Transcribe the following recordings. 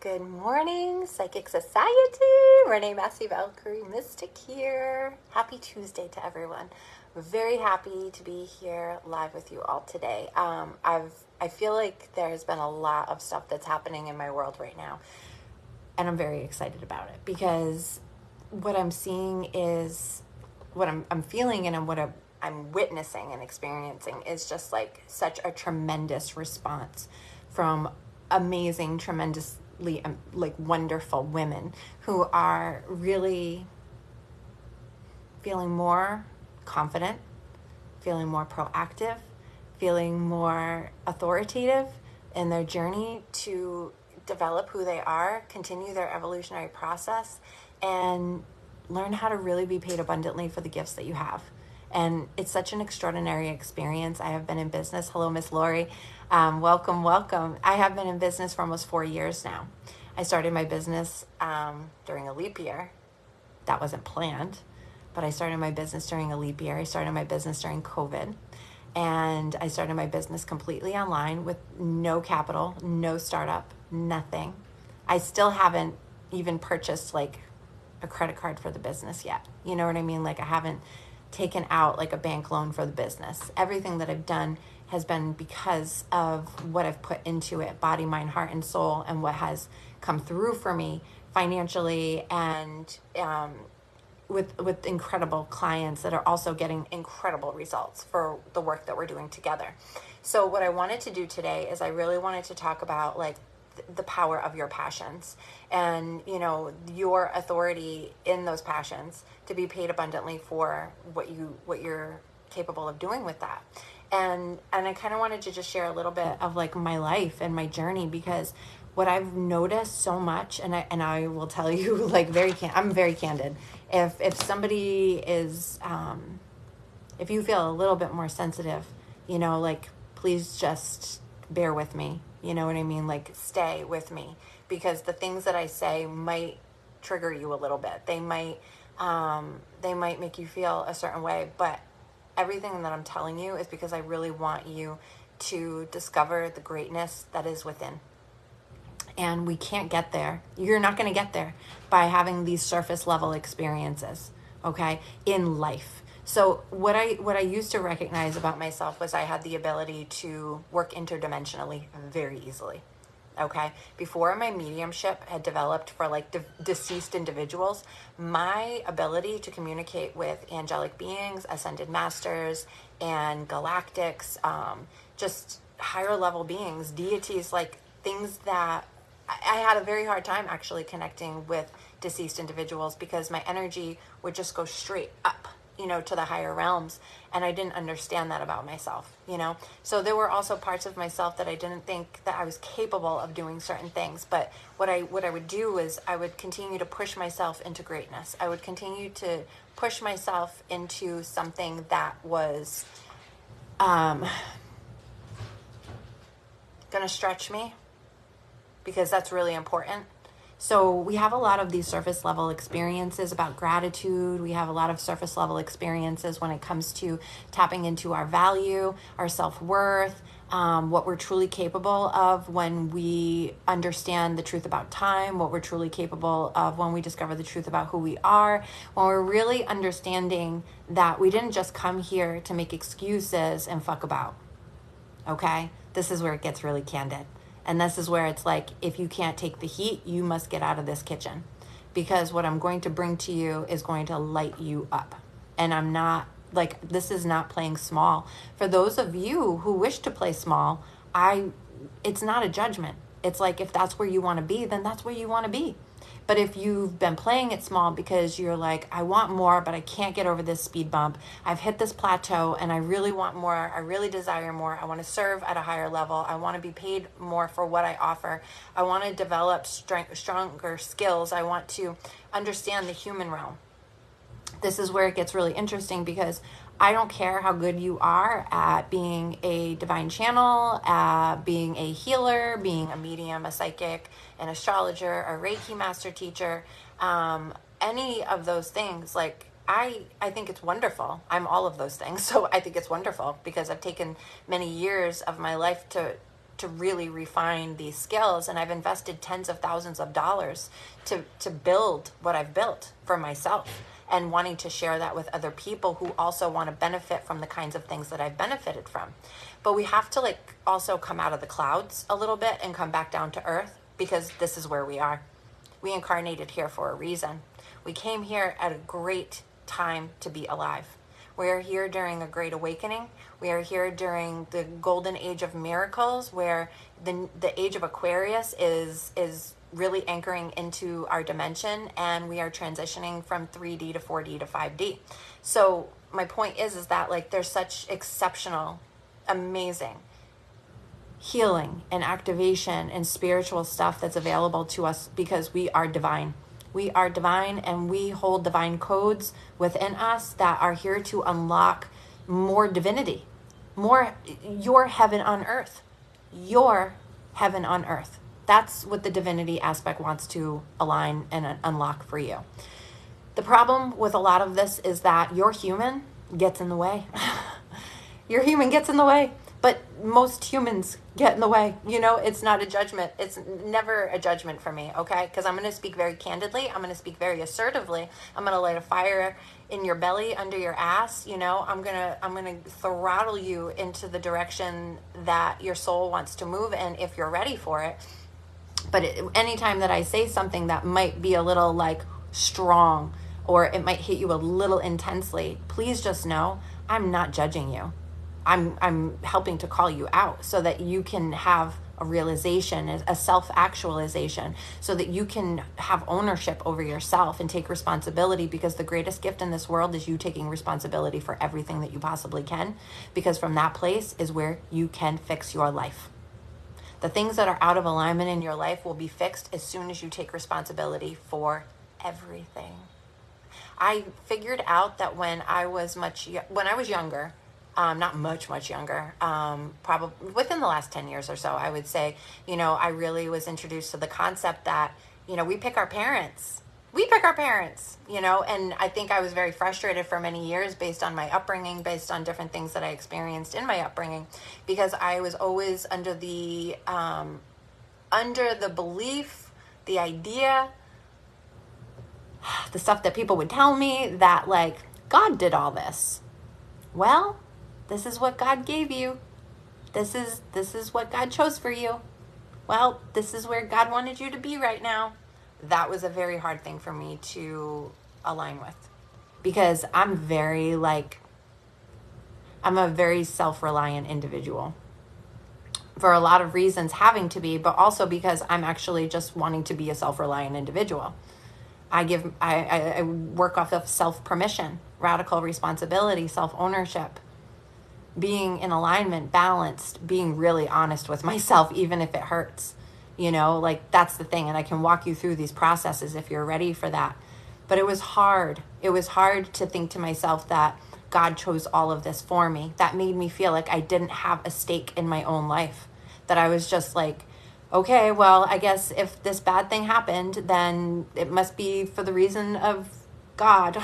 Good morning, Psychic Society. Renee Massey Valkyrie Mystic here. Happy Tuesday to everyone. We're very happy to be here live with you all today. I feel like there's been a lot of stuff that's happening in my world right now, and I'm very excited about it because what I'm seeing is what I'm feeling, and what I'm witnessing and experiencing is just like such a tremendous response from amazing, tremendously like wonderful women who are really feeling more confident, feeling more proactive, feeling more authoritative in their journey to develop who they are, continue their evolutionary process, and learn how to really be paid abundantly for the gifts that you have. And it's such an extraordinary experience. I have been in business. Hello, Miss Lori. Welcome. I have been in business for almost 4 years now. I started my business during a leap year. That wasn't planned, but I started my business during a leap year. I started my business during COVID. And I started my business completely online with no capital, no startup, nothing. I still haven't even purchased like a credit card for the business yet. You know what I mean? Like I haven't taken out like a bank loan for the business. Everything that I've done has been because of what I've put into it, body, mind, heart, and soul, and what has come through for me financially and with incredible clients that are also getting incredible results for the work that we're doing together. So what I wanted to do today is I really wanted to talk about like the power of your passions and, you know, your authority in those passions to be paid abundantly for what you're capable of doing with that. And I kind of wanted to just share a little bit of like my life and my journey, because what I've noticed so much, and I will tell you like I'm very candid. If somebody is, if you feel a little bit more sensitive, you know, like please just bear with me. You know what I mean? Like stay with me, because the things that I say might trigger you a little bit. They might make you feel a certain way, but everything that I'm telling you is because I really want you to discover the greatness that is within. And we can't get there. You're not going to get there by having these surface level experiences, okay, in life. So what I used to recognize about myself was I had the ability to work interdimensionally very easily. Okay, before my mediumship had developed for like deceased individuals, my ability to communicate with angelic beings, ascended masters, and galactics, just higher level beings, deities, like things that I had a very hard time actually connecting with deceased individuals, because my energy would just go straight up, you know, to the higher realms. And I didn't understand that about myself, you know? So there were also parts of myself that I didn't think that I was capable of doing certain things. But what I would do is I would continue to push myself into greatness. I would continue to push myself into something that was going to stretch me, because that's really important. So we have a lot of these surface level experiences about gratitude. We have a lot of surface level experiences when it comes to tapping into our value, our self-worth, what we're truly capable of when we understand the truth about time, what we're truly capable of when we discover the truth about who we are, when we're really understanding that we didn't just come here to make excuses and fuck about. Okay? This is where it gets really candid. And this is where it's like, if you can't take the heat, you must get out of this kitchen, because what I'm going to bring to you is going to light you up. And I'm not like, this is not playing small. For those of you who wish to play small, it's not a judgment. It's like, if that's where you want to be, then that's where you want to be. But if you've been playing it small because you're like, I want more, but I can't get over this speed bump. I've hit this plateau and I really want more. I really desire more. I want to serve at a higher level. I want to be paid more for what I offer. I want to develop stronger skills. I want to understand the human realm. This is where it gets really interesting, because I don't care how good you are at being a divine channel, being a healer, being a medium, a psychic, an astrologer, a Reiki master teacher, any of those things. Like I think it's wonderful. I'm all of those things. So I think it's wonderful, because I've taken many years of my life to to really refine these skills. And I've invested tens of thousands of dollars to build what I've built for myself, and wanting to share that with other people who also want to benefit from the kinds of things that I've benefited from. But we have to like also come out of the clouds a little bit and come back down to earth, because this is where we are. We incarnated here for a reason. We came here at a great time to be alive. We are here during a great awakening. We are here during the golden age of miracles, where the age of Aquarius is really anchoring into our dimension, and we are transitioning from 3D to 4D to 5D. So my point is that like there's such exceptional, amazing healing and activation and spiritual stuff that's available to us, because we are divine. We are divine, and we hold divine codes within us that are here to unlock more divinity, more your heaven on earth, your heaven on earth. That's what the divinity aspect wants to align and unlock for you. The problem with a lot of this is that your human gets in the way. Your human gets in the way, but most humans get in the way. You know, it's not a judgment. It's never a judgment for me, okay? Because I'm going to speak very candidly. I'm going to speak very assertively. I'm going to light a fire in your belly, under your ass. You know, I'm going to throttle you into the direction that your soul wants to move in, if you're ready for it. But anytime that I say something that might be a little like strong, or it might hit you a little intensely, please just know I'm not judging you. I'm helping to call you out so that you can have a realization, a self-actualization, so that you can have ownership over yourself and take responsibility, because the greatest gift in this world is you taking responsibility for everything that you possibly can, because from that place is where you can fix your life. The things that are out of alignment in your life will be fixed as soon as you take responsibility for everything. I figured out that when I was younger, not much younger, probably within the last 10 years or so, I would say, you know, I really was introduced to the concept that, you know, we pick our parents, you know, and I think I was very frustrated for many years based on my upbringing, based on different things that I experienced in my upbringing, because I was always under the belief, the idea, the stuff that people would tell me that like God did all this. Well, this is what God gave you. This is what God chose for you. Well, this is where God wanted you to be right now. That was a very hard thing for me to align with, because I'm a very self-reliant individual for a lot of reasons, having to be, but also because I'm actually just wanting to be a self-reliant individual. I work off of self-permission, radical responsibility, self-ownership, being in alignment, balanced, being really honest with myself, even if it hurts, you know, like that's the thing. And I can walk you through these processes if you're ready for that. But it was hard. It was hard to think to myself that God chose all of this for me. That made me feel like I didn't have a stake in my own life, that I was just like, okay, well, I guess if this bad thing happened, then it must be for the reason of God.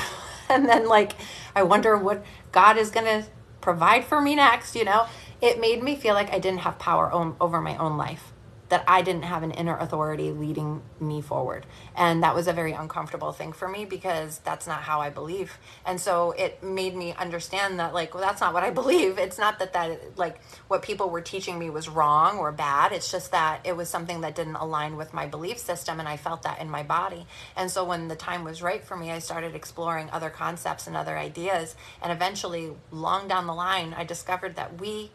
And then like, I wonder what God is going to provide for me next, you know? It made me feel like I didn't have power over my own life, that I didn't have an inner authority leading me forward. And that was a very uncomfortable thing for me, because that's not how I believe. And so it made me understand that like, well, that's not what I believe. It's not that like what people were teaching me was wrong or bad. It's just that it was something that didn't align with my belief system, and I felt that in my body. And so when the time was right for me, I started exploring other concepts and other ideas. And eventually, long down the line, I discovered that we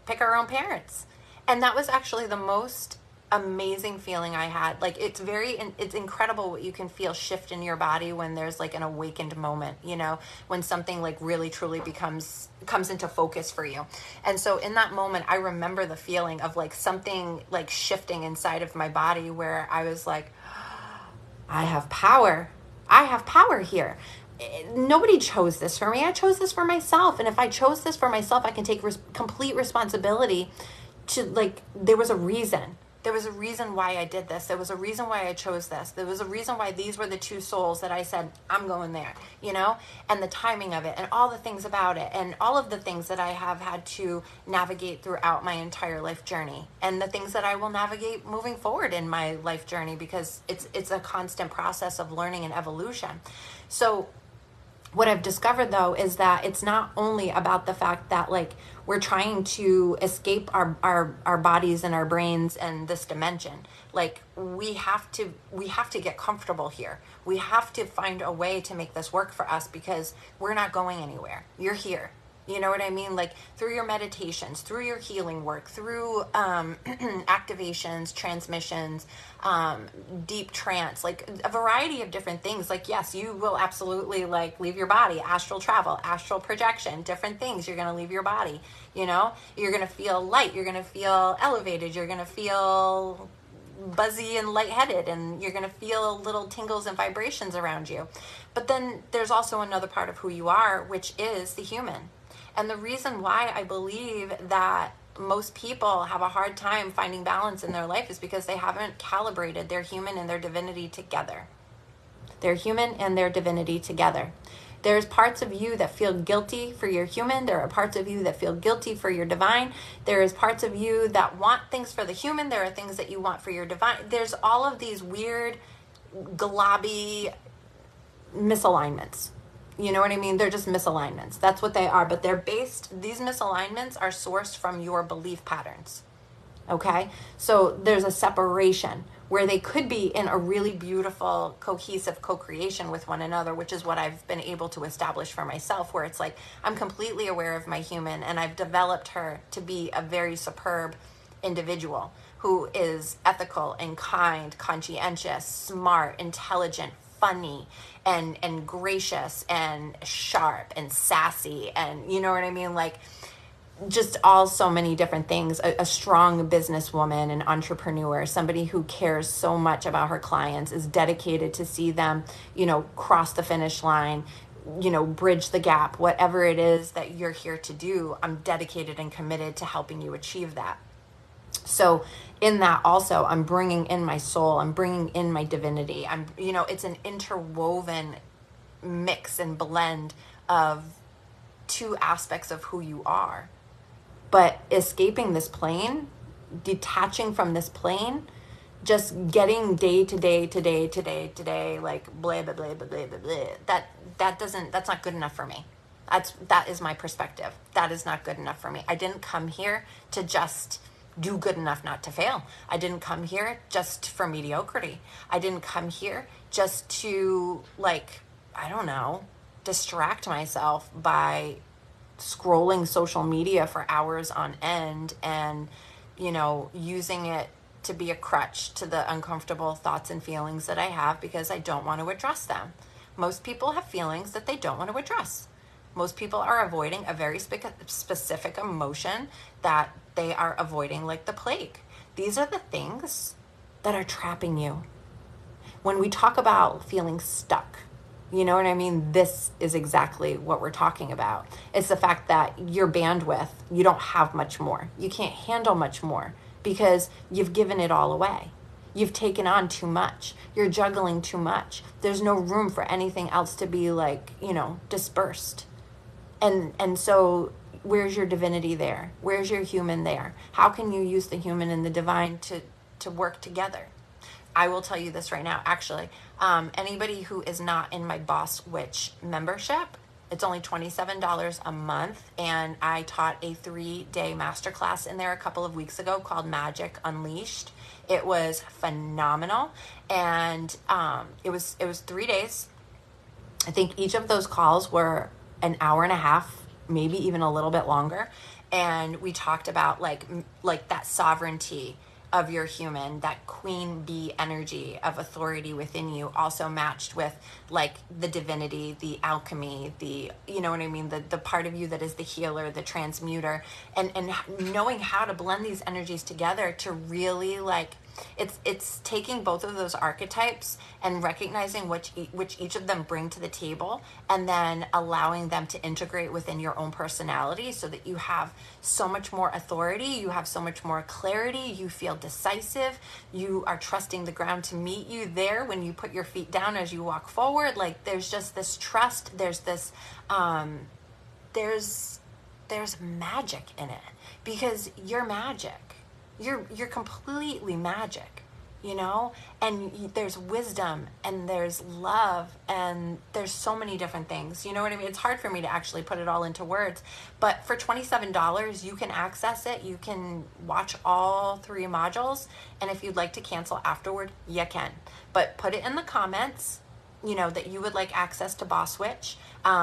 pick our own parents. And that was actually the most amazing feeling I had. Like it's incredible what you can feel shift in your body when there's like an awakened moment, you know, when something like really truly comes into focus for you. And so in that moment, I remember the feeling of like something like shifting inside of my body, where I was like, I have power. I have power here. Nobody chose this for me. I chose this for myself. And if I chose this for myself, I can take complete responsibility to like, there was a reason. there was a reason why I did this. There was a reason why I chose this. There was a reason why these were the two souls that I said, I'm going there, you know, and the timing of it and all the things about it and all of the things that I have had to navigate throughout my entire life journey and the things that I will navigate moving forward in my life journey, because it's a constant process of learning and evolution. So what I've discovered though is that it's not only about the fact that like we're trying to escape our bodies and our brains and this dimension. Like we have to get comfortable here. We have to find a way to make this work for us, because we're not going anywhere. You're here. You know what I mean? Like through your meditations, through your healing work, through activations, transmissions, deep trance, like a variety of different things. Like, yes, you will absolutely like leave your body, astral travel, astral projection, different things. You're going to leave your body, you know, you're going to feel light. You're going to feel elevated. You're going to feel buzzy and lightheaded, and you're going to feel little tingles and vibrations around you. But then there's also another part of who you are, which is the human. And the reason why I believe that most people have a hard time finding balance in their life is because they haven't calibrated their human and their divinity together. Their human and their divinity together. There's parts of you that feel guilty for your human. There are parts of you that feel guilty for your divine. There is parts of you that want things for the human. There are things that you want for your divine. There's all of these weird, globby misalignments. You know what I mean? They're just misalignments. That's what they are. But these misalignments are sourced from your belief patterns. Okay? So there's a separation where they could be in a really beautiful, cohesive co-creation with one another, which is what I've been able to establish for myself, where it's like I'm completely aware of my human, and I've developed her to be a very superb individual who is ethical and kind, conscientious, smart, intelligent, funny, and gracious and sharp and sassy, and you know what I mean, like just all so many different things. A strong businesswoman, an entrepreneur, somebody who cares so much about her clients, is dedicated to see them, you know, cross the finish line, you know, bridge the gap, whatever it is that you're here to do. I'm dedicated and committed to helping you achieve that. So in that also, I'm bringing in my soul, I'm bringing in my divinity. You know, it's an interwoven mix and blend of two aspects of who you are. But escaping this plane, detaching from this plane, just getting day to day, like blah, blah, blah, blah, blah, blah, blah, that's not good enough for me. That is my perspective. That is not good enough for me. I didn't come here to just do good enough not to fail. I didn't come here just for mediocrity. I didn't come here just to, like, I don't know, distract myself by scrolling social media for hours on end and, you know, using it to be a crutch to the uncomfortable thoughts and feelings that I have because I don't want to address them. Most people have feelings that they don't want to address. Most people are avoiding a very specific emotion that they are avoiding like the plague. These are the things that are trapping you. When we talk about feeling stuck, you know what I mean? This is exactly what we're talking about. It's the fact that your bandwidth, you don't have much more. You can't handle much more because you've given it all away. You've taken on too much. You're juggling too much. There's no room for anything else to be like, you know, dispersed. And so where's your divinity there? Where's your human there? How can you use the human and the divine to work together? I will tell you this right now, actually. Anybody who is not in my Boss Witch membership, it's only $27 a month, and I taught a 3-day masterclass in there a couple of weeks ago called Magic Unleashed. It was phenomenal, and it was 3 days. I think each of those calls were an hour and a half, maybe even a little bit longer, and we talked about like that sovereignty of your human, that queen bee energy of authority within you, also matched with like the divinity, the alchemy, the, you know what I mean, the part of you that is the healer, the transmuter, and knowing how to blend these energies together to really like It's taking both of those archetypes and recognizing which each of them bring to the table, and then allowing them to integrate within your own personality so that you have so much more authority, you have so much more clarity, you feel decisive, you are trusting the ground to meet you there when you put your feet down as you walk forward. Like there's just this trust, there's this there's magic in it, because you're magic. You're completely magic, you know? And there's wisdom and there's love and there's so many different things. You know what I mean? It's hard for me to actually put it all into words, but for $27, you can access it. You can watch all 3 modules. And if you'd like to cancel afterward, you can, but put it in the comments, you know, that you would like access to Boss Witch,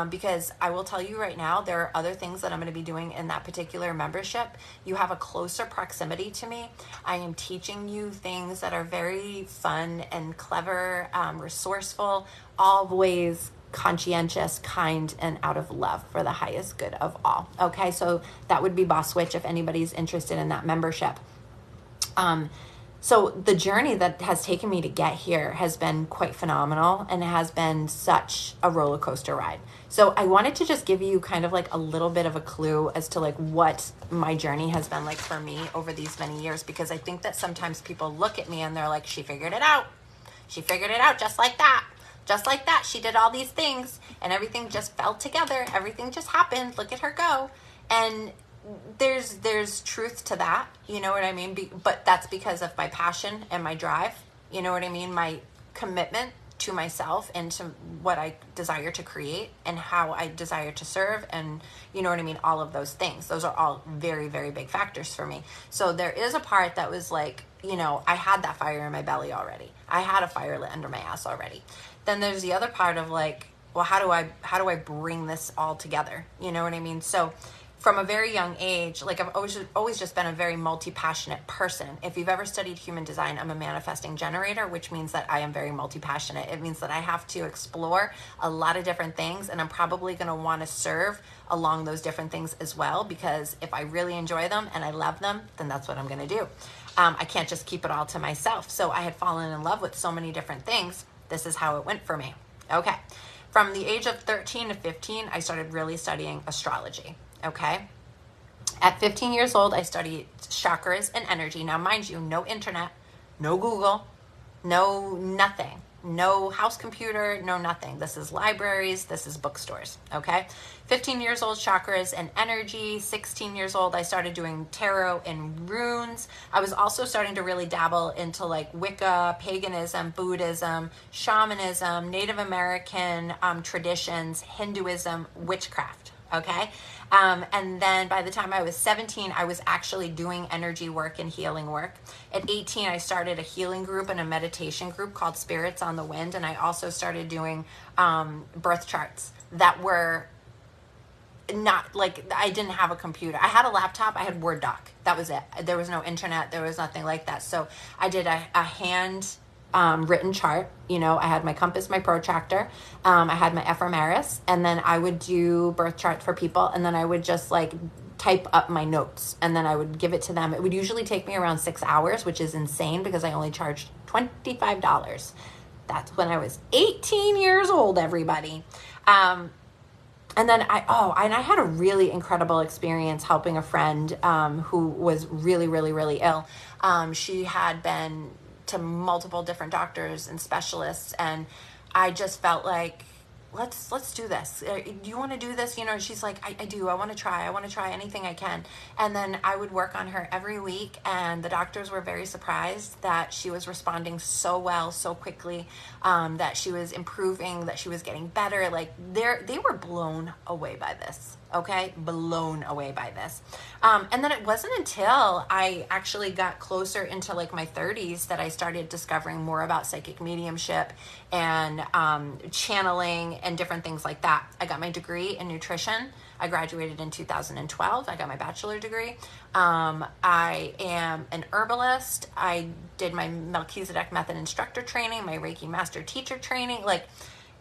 because I will tell you right now, there are other things that I'm going to be doing in that particular membership. You have a closer proximity to me. I am teaching you things that are very fun and clever, resourceful, always conscientious, kind, and out of love for the highest good of all. Okay, so that would be Boss Witch if anybody's interested in that membership. So the journey that has taken me to get here has been quite phenomenal, and it has been such a roller coaster ride. So I wanted to just give you kind of like a little bit of a clue as to like what my journey has been like for me over these many years, because I think that sometimes people look at me and they're like, she figured it out. She figured it out just like that. Just like that. She did all these things and everything just fell together. Everything just happened. Look at her go. And there's truth to that, you know what I mean? But that's because of my passion and my drive, you know what I mean? My commitment to myself and to what I desire to create and how I desire to serve, and you know what I mean? All of those things. Those are all very, very big factors for me. So there is a part that was like, you know, I had that fire in my belly already. I had a fire lit under my ass already. Then there's the other part of like, well, how do I bring this all together? You know what I mean? So from a very young age, like I've always just been a very multi-passionate person. If you've ever studied human design, I'm a manifesting generator, which means that I am very multi-passionate. It means that I have to explore a lot of different things, and I'm probably going to want to serve along those different things as well, because if I really enjoy them and I love them, then that's what I'm going to do. I can't just keep it all to myself. So I had fallen in love with so many different things. This is how it went for me. Okay. From the age of 13 to 15, I started really studying astrology. Okay. At 15 years old, I studied chakras and energy. Now, mind you, no internet, no Google, no nothing, no house computer, no nothing. This is libraries. This is bookstores. Okay. 15 years old, chakras and energy. 16 years old, I started doing tarot and runes. I was also starting to really dabble into like Wicca, paganism, Buddhism, shamanism, Native American traditions, Hinduism, witchcraft. Okay. And then by the time I was 17, I was actually doing energy work and healing work. At 18, I started a healing group and a meditation group called Spirits on the Wind. And I also started doing birth charts that were not like, I didn't have a computer. I had a laptop. I had Word doc. That was it. There was no internet. There was nothing like that. So I did a hand written chart. You know, I had my compass, my protractor, I had my ephemeris, and then I would do birth chart for people, and then I would just like type up my notes, and then I would give it to them. It would usually take me around 6 hours, which is insane because I only charged $25. That's when I was 18 years old, everybody. And then I had a really incredible experience helping a friend who was really, really, really ill. She had been to multiple different doctors and specialists, and I just felt like, let's do this. Do you want to do this? You know, she's like, I do. I want to try anything I can. And then I would work on her every week, and the doctors were very surprised that she was responding so well, so quickly, that she was improving, that she was getting better. Like they were blown away by this. Okay, blown away by this. And then it wasn't until I actually got closer into like my 30s that I started discovering more about psychic mediumship and channeling and different things like that. I got my degree in nutrition. I graduated in 2012. I got my bachelor degree. I am an herbalist. I did my Melchizedek method instructor training, my Reiki master teacher training. Like,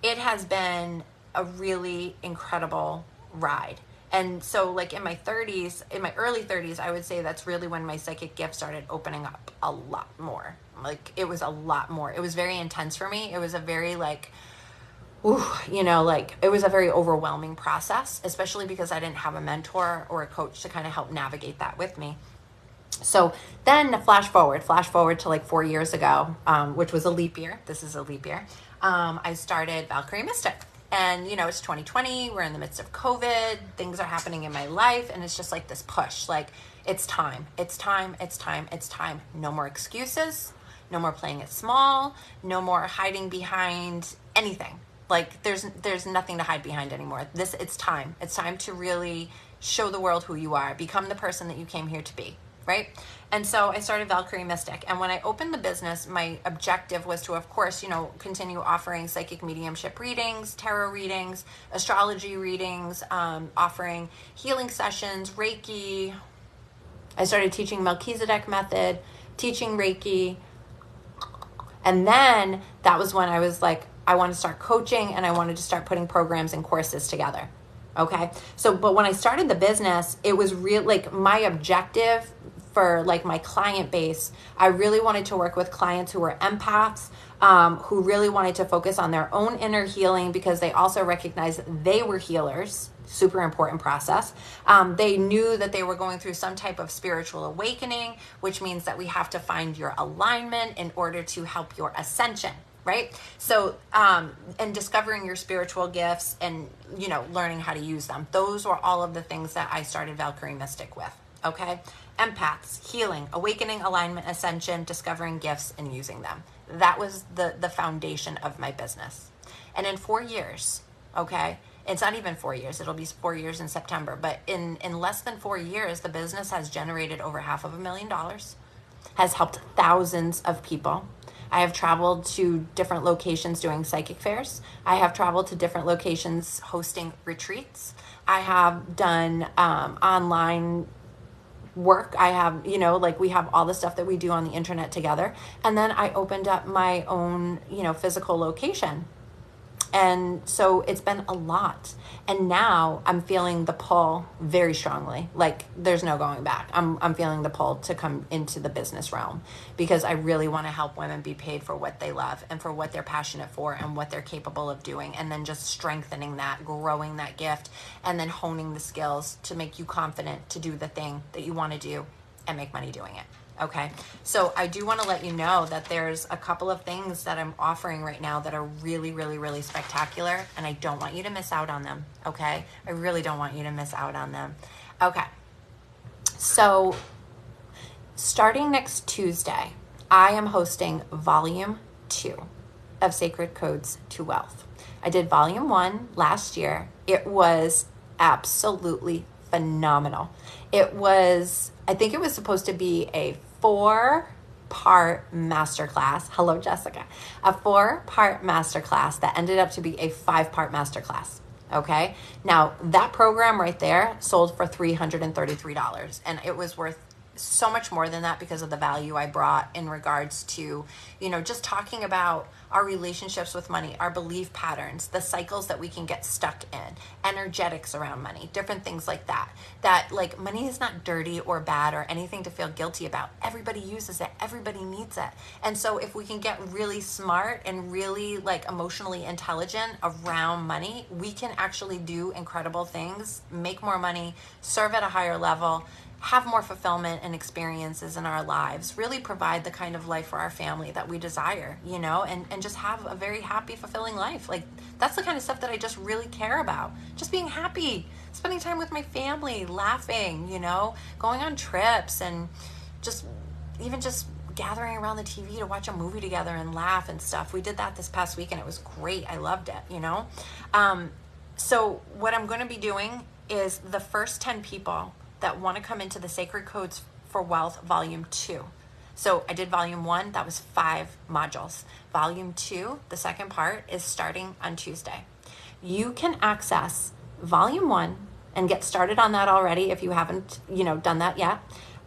it has been a really incredible ride. And so like in my early 30s, I would say that's really when my psychic gift started opening up a lot more. Like, it was a lot more. It was very intense for me. It was a very like, ooh, you know, like it was a very overwhelming process, especially because I didn't have a mentor or a coach to kind of help navigate that with me. So then flash forward to like 4 years ago, which was a leap year. This is a leap year. I started Valkyrie Mystic. And, you know, it's 2020. We're in the midst of COVID. Things are happening in my life. And it's just like this push, like, it's time. It's time. It's time. It's time. No more excuses. No more playing it small. No more hiding behind anything. Like, there's nothing to hide behind anymore. It's time. It's time to really show the world who you are. Become the person that you came here to be. Right? And so I started Valkyrie Mystic. And when I opened the business, my objective was to, of course, you know, continue offering psychic mediumship readings, tarot readings, astrology readings, offering healing sessions, Reiki. I started teaching Melchizedek method, teaching Reiki. And then that was when I was like, I want to start coaching and I wanted to start putting programs and courses together. Okay. So, but when I started the business, it was real, like my objective for like my client base, I really wanted to work with clients who were empaths, who really wanted to focus on their own inner healing because they also recognized they were healers. Super important process. They knew that they were going through some type of spiritual awakening, which means that we have to find your alignment in order to help your ascension. Right? So, and discovering your spiritual gifts and, you know, learning how to use them. Those were all of the things that I started Valkyrie Mystic with. Okay. Empaths, healing, awakening, alignment, ascension, discovering gifts and using them. That was the foundation of my business. And in 4 years, okay, it's not even 4 years, it'll be 4 years in September, but in less than 4 years, the business has generated over $500,000, has helped thousands of people. I have traveled to different locations doing psychic fairs. I have traveled to different locations hosting retreats. I have done online work. I have, you know, like we have all the stuff that we do on the internet together. And then I opened up my own, you know, physical location. And so it's been a lot. And now I'm feeling the pull very strongly. Like there's no going back. I'm feeling the pull to come into the business realm because I really want to help women be paid for what they love and for what they're passionate for and what they're capable of doing. And then just strengthening that, growing that gift, and then honing the skills to make you confident to do the thing that you want to do and make money doing it. Okay, so I do want to let you know that there's a couple of things that I'm offering right now that are really, really, really spectacular, and I don't want you to miss out on them, okay? I really don't want you to miss out on them. Okay, so starting next Tuesday, I am hosting Volume 2 of Sacred Codes to Wealth. I did Volume 1 last year. It was absolutely phenomenal. It was, I think it was supposed to be a 4-part masterclass. Hello, Jessica. A 4-part masterclass that ended up to be a 5-part masterclass. Okay. Now that program right there sold for $333, and it was worth so much more than that because of the value I brought in regards to, you know, just talking about our relationships with money, our belief patterns, the cycles that we can get stuck in, energetics around money, different things like that. That like money is not dirty or bad or anything to feel guilty about. Everybody uses it. Everybody needs it. And so if we can get really smart and really like emotionally intelligent around money, we can actually do incredible things, make more money, serve at a higher level, have more fulfillment and experiences in our lives, really provide the kind of life for our family that we desire, you know, and just have a very happy, fulfilling life. Like that's the kind of stuff that I just really care about. Just being happy, spending time with my family, laughing, you know, going on trips and just even just gathering around the TV to watch a movie together and laugh and stuff. We did that this past week and it was great. I loved it, you know. So what I'm going to be doing is the first 10 people that want to come into the Sacred Codes for Wealth Volume 2. So I did Volume 1, that was 5 modules. Volume 2, the second part, is starting on Tuesday. You can access Volume 1 and get started on that already if you haven't, you know, done that yet.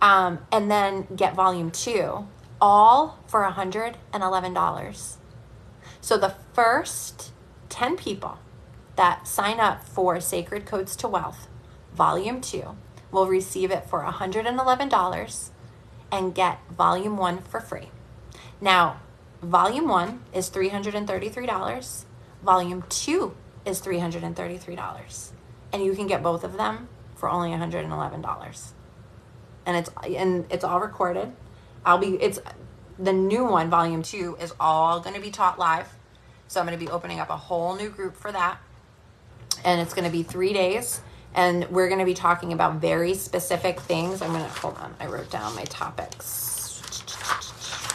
And then get Volume 2, all for $111. So the first 10 people that sign up for Sacred Codes to Wealth Volume 2 will receive it for $111 and get Volume 1 for free. Now, volume 1 is $333. Volume 2 is $333. And you can get both of them for only $111. And it's all recorded. It's the new one, volume 2, is all going to be taught live. So I'm going to be opening up a whole new group for that. And it's going to be 3 days. And we're going to be talking about very specific things. Hold on. I wrote down my topics.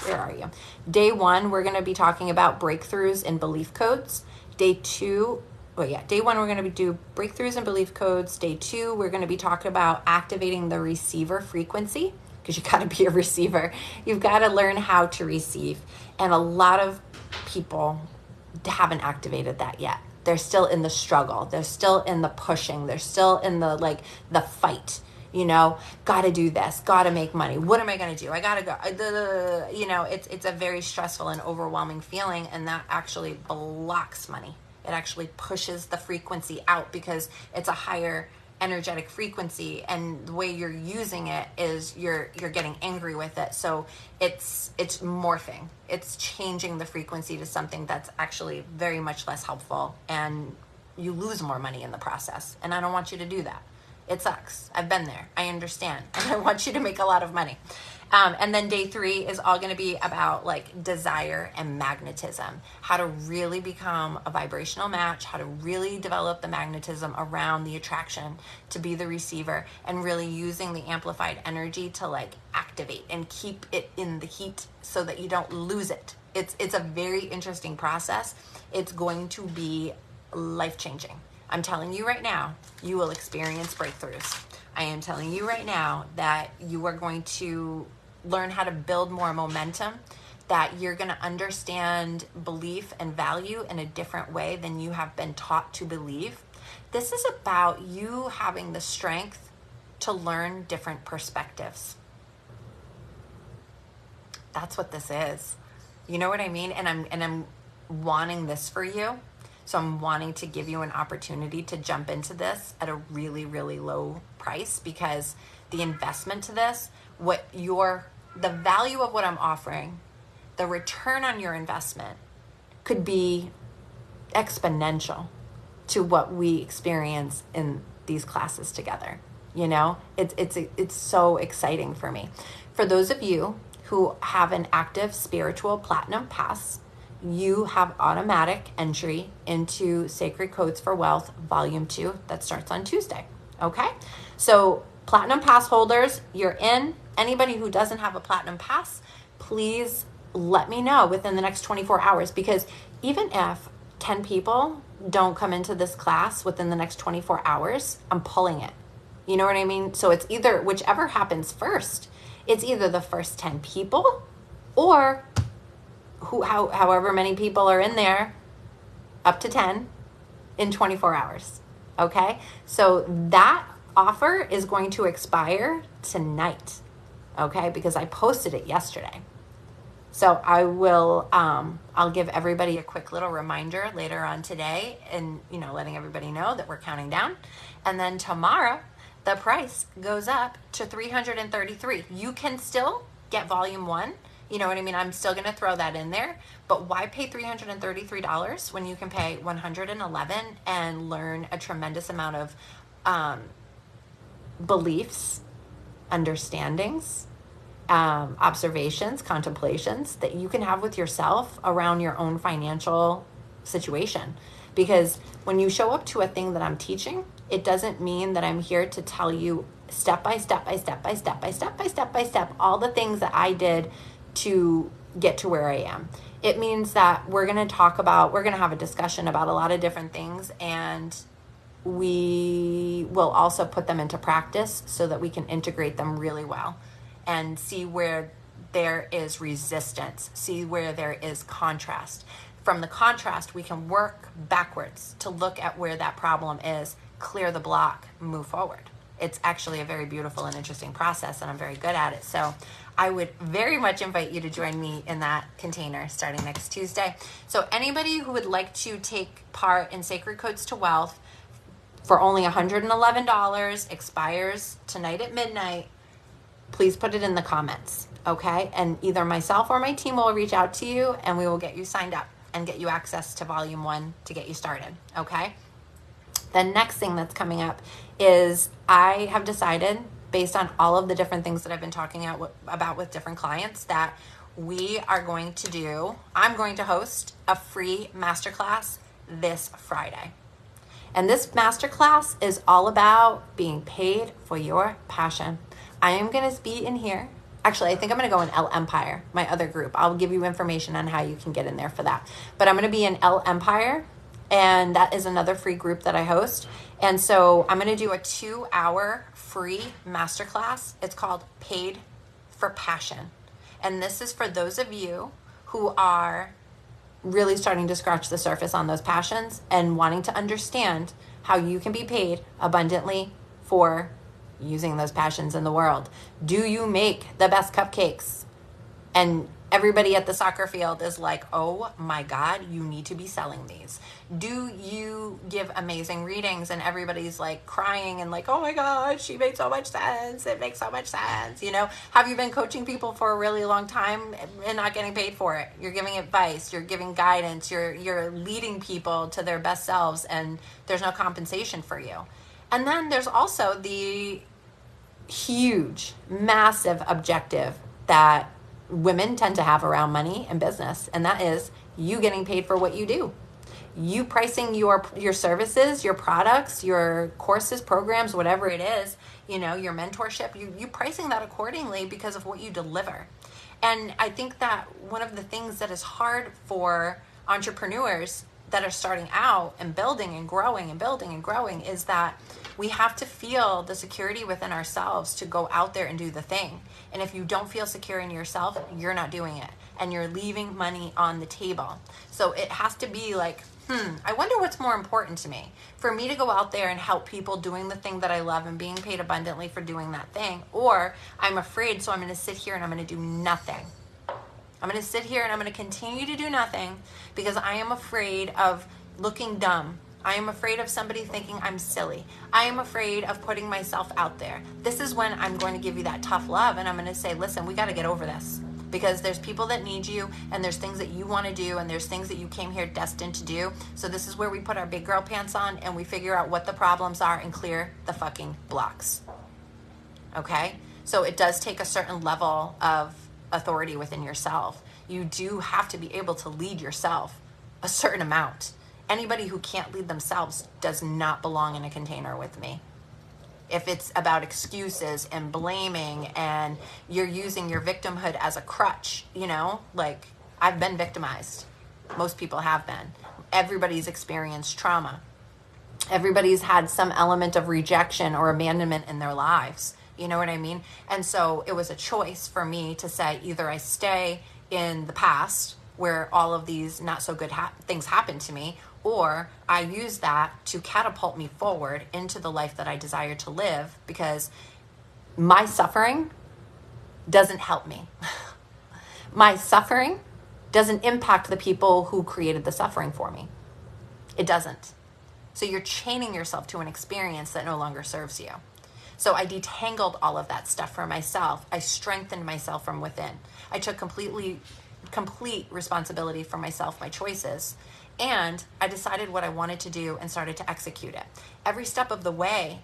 Where are you? Day 1, we're going to be talking about breakthroughs in belief codes. Day 1, we're going to do breakthroughs in belief codes. Day 2, we're going to be talking about activating the receiver frequency, because you got to be a receiver. You've got to learn how to receive. And a lot of people haven't activated that yet. They're still in the struggle. They're still in the pushing. They're still in the fight. Got to do this, got to make money. What am I going to do? I got to go. It's a very stressful and overwhelming feeling, and that actually blocks money. It actually pushes the frequency out because it's a higher energetic frequency, and the way you're using it is you're getting angry with it. So it's morphing. It's changing the frequency to something that's actually very much less helpful, and you lose more money in the process. And I don't want you to do that. It sucks. I've been there. I understand. And I want you to make a lot of money. And then day 3 is all going to be about desire and magnetism, how to really become a vibrational match, how to really develop the magnetism around the attraction to be the receiver, and really using the amplified energy to activate and keep it in the heat so that you don't lose it. It's a very interesting process. It's going to be life-changing. I'm telling you right now, you will experience breakthroughs. I am telling you right now that you are going to learn how to build more momentum, that you're going to understand belief and value in a different way than you have been taught to believe. This is about you having the strength to learn different perspectives. That's what this is. You know what I mean? And I'm wanting this for you. So I'm wanting to give you an opportunity to jump into this at a really, really low price, because the investment to this, the value of what I'm offering, the return on your investment could be exponential to what we experience in these classes together. It's so exciting for me. For those of you who have an active spiritual platinum pass, you have automatic entry into Sacred Codes for Wealth Volume 2 that starts on Tuesday. Okay? So platinum pass holders, you're in. Anybody who doesn't have a platinum pass, please let me know within the next 24 hours, because even if 10 people don't come into this class within the next 24 hours, I'm pulling it. You know what I mean? So it's either, whichever happens first, it's either the first 10 people or however many people are in there, up to 10 in 24 hours. Okay? So that offer is going to expire tonight. Okay? Because I posted it yesterday. So I will, I'll give everybody a quick little reminder later on today, and, letting everybody know that we're counting down. And then tomorrow, the price goes up to $333. You can still get volume 1. You know what I mean? I'm still going to throw that in there, but why pay $333 when you can pay $111 and learn a tremendous amount of beliefs, understandings, observations, contemplations that you can have with yourself around your own financial situation? Because when you show up to a thing that I'm teaching, it doesn't mean that I'm here to tell you step by step all the things that I did to get to where I am. It means that we're going to have a discussion about a lot of different things, and we will also put them into practice so that we can integrate them really well and see where there is resistance, see where there is contrast. From the contrast, we can work backwards to look at where that problem is, clear the block, move forward. It's actually a very beautiful and interesting process, and I'm very good at it. So I would very much invite you to join me in that container starting next Tuesday. So anybody who would like to take part in Sacred Codes to Wealth for only $111, expires tonight at midnight, please put it in the comments. Okay. And either myself or my team will reach out to you and we will get you signed up and get you access to volume 1 to get you started. Okay. The next thing that's coming up is I have decided, based on all of the different things that I've been talking about with different clients, that I'm going to host a free masterclass this Friday. And this masterclass is all about being paid for your passion. I am going to be in here. Actually, I think I'm going to go in L Empire, my other group. I'll give you information on how you can get in there for that. But I'm going to be in L Empire, and that is another free group that I host. And so I'm going to do a 2-hour free masterclass. It's called Paid for Passion. And this is for those of you who are really starting to scratch the surface on those passions and wanting to understand how you can be paid abundantly for using those passions in the world. Do you make the best cupcakes? And everybody at the soccer field is like, oh my God, you need to be selling these. Do you give amazing readings and everybody's like crying and like, oh my God, she made so much sense. It makes so much sense. Have you been coaching people for a really long time and not getting paid for it? You're giving advice, you're giving guidance, you're leading people to their best selves, and there's no compensation for you. And then there's also the huge, massive objective that women tend to have around money and business, and that is you getting paid for what you do. You pricing your services, your products, your courses, programs, whatever it is, your mentorship, you pricing that accordingly because of what you deliver. And I think that one of the things that is hard for entrepreneurs that are starting out and building and growing and building and growing is that we have to feel the security within ourselves to go out there and do the thing. And if you don't feel secure in yourself, you're not doing it. And you're leaving money on the table. So it has to be like, I wonder what's more important to me. For me to go out there and help people doing the thing that I love and being paid abundantly for doing that thing. Or I'm afraid, so I'm going to sit here and I'm going to do nothing. I'm going to sit here and I'm going to continue to do nothing because I am afraid of looking dumb. I am afraid of somebody thinking I'm silly. I am afraid of putting myself out there. This is when I'm going to give you that tough love and I'm going to say, listen, we got to get over this because there's people that need you and there's things that you want to do and there's things that you came here destined to do. So this is where we put our big girl pants on and we figure out what the problems are and clear the fucking blocks. Okay? So it does take a certain level of authority within yourself. You do have to be able to lead yourself a certain amount. Anybody who can't lead themselves does not belong in a container with me. If it's about excuses and blaming and you're using your victimhood as a crutch, like I've been victimized. Most people have been. Everybody's experienced trauma. Everybody's had some element of rejection or abandonment in their lives. You know what I mean? And so it was a choice for me to say either I stay in the past where all of these not so good things happened to me, or I use that to catapult me forward into the life that I desire to live because my suffering doesn't help me. My suffering doesn't impact the people who created the suffering for me. It doesn't. So you're chaining yourself to an experience that no longer serves you. So I detangled all of that stuff for myself. I strengthened myself from within. I took complete responsibility for myself, my choices, and I decided what I wanted to do and started to execute it. Every step of the way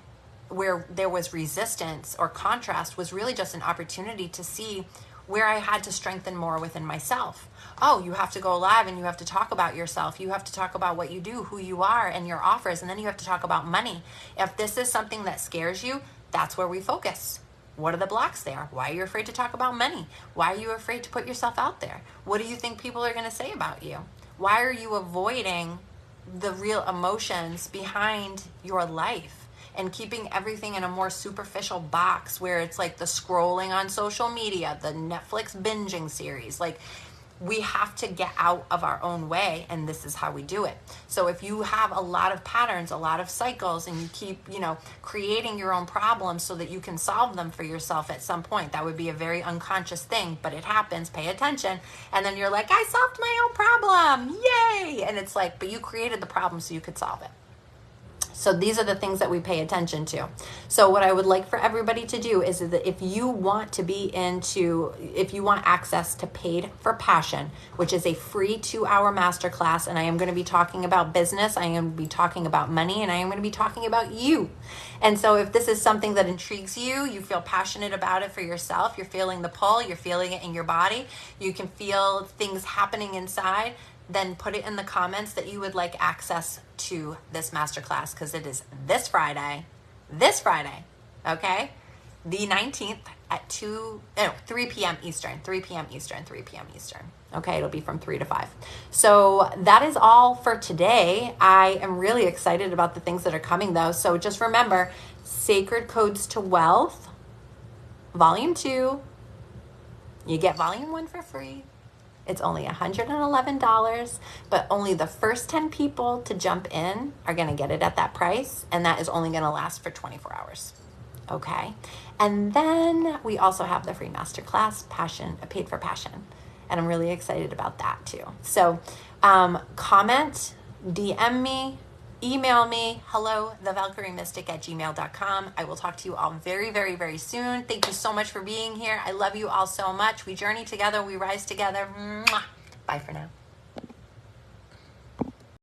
where there was resistance or contrast was really just an opportunity to see where I had to strengthen more within myself. Oh, you have to go live and you have to talk about yourself. You have to talk about what you do, who you are, and your offers, and then you have to talk about money. If this is something that scares you, that's where we focus. What are the blocks there? Why are you afraid to talk about money? Why are you afraid to put yourself out there? What do you think people are going to say about you? Why are you avoiding the real emotions behind your life and keeping everything in a more superficial box where it's like the scrolling on social media, the Netflix binging series? Like, we have to get out of our own way, and this is how we do it. So if you have a lot of patterns, a lot of cycles, and you keep, creating your own problems so that you can solve them for yourself at some point, that would be a very unconscious thing, but it happens. Pay attention. And then you're like, I solved my own problem. Yay. And it's like, but you created the problem so you could solve it. So these are the things that we pay attention to. So what I would like for everybody to do is that if you want access to Paid for Passion, which is a free 2-hour masterclass, and I am going to be talking about business, I am going to be talking about money, and I am going to be talking about you. And so if this is something that intrigues you, you feel passionate about it for yourself, you're feeling the pull, you're feeling it in your body, you can feel things happening inside, then put it in the comments that you would like access to this masterclass, because it is this Friday, okay? The 19th at 3 p.m. Eastern, 3 p.m. Eastern. Okay, it'll be from 3 to 5. So that is all for today. I am really excited about the things that are coming though. So just remember, Sacred Codes to Wealth, Volume 2. You get Volume 1 for free. It's only $111, but only the first 10 people to jump in are going to get it at that price, and that is only going to last for 24 hours. Okay? And then we also have the free masterclass, Paid for Passion, and I'm really excited about that too. So comment, DM me, email me, hello@thevalkyriemystic@gmail.com. I will talk to you all very, very, very soon. Thank you so much for being here. I love you all so much. We journey together. We rise together. Mwah. Bye for now.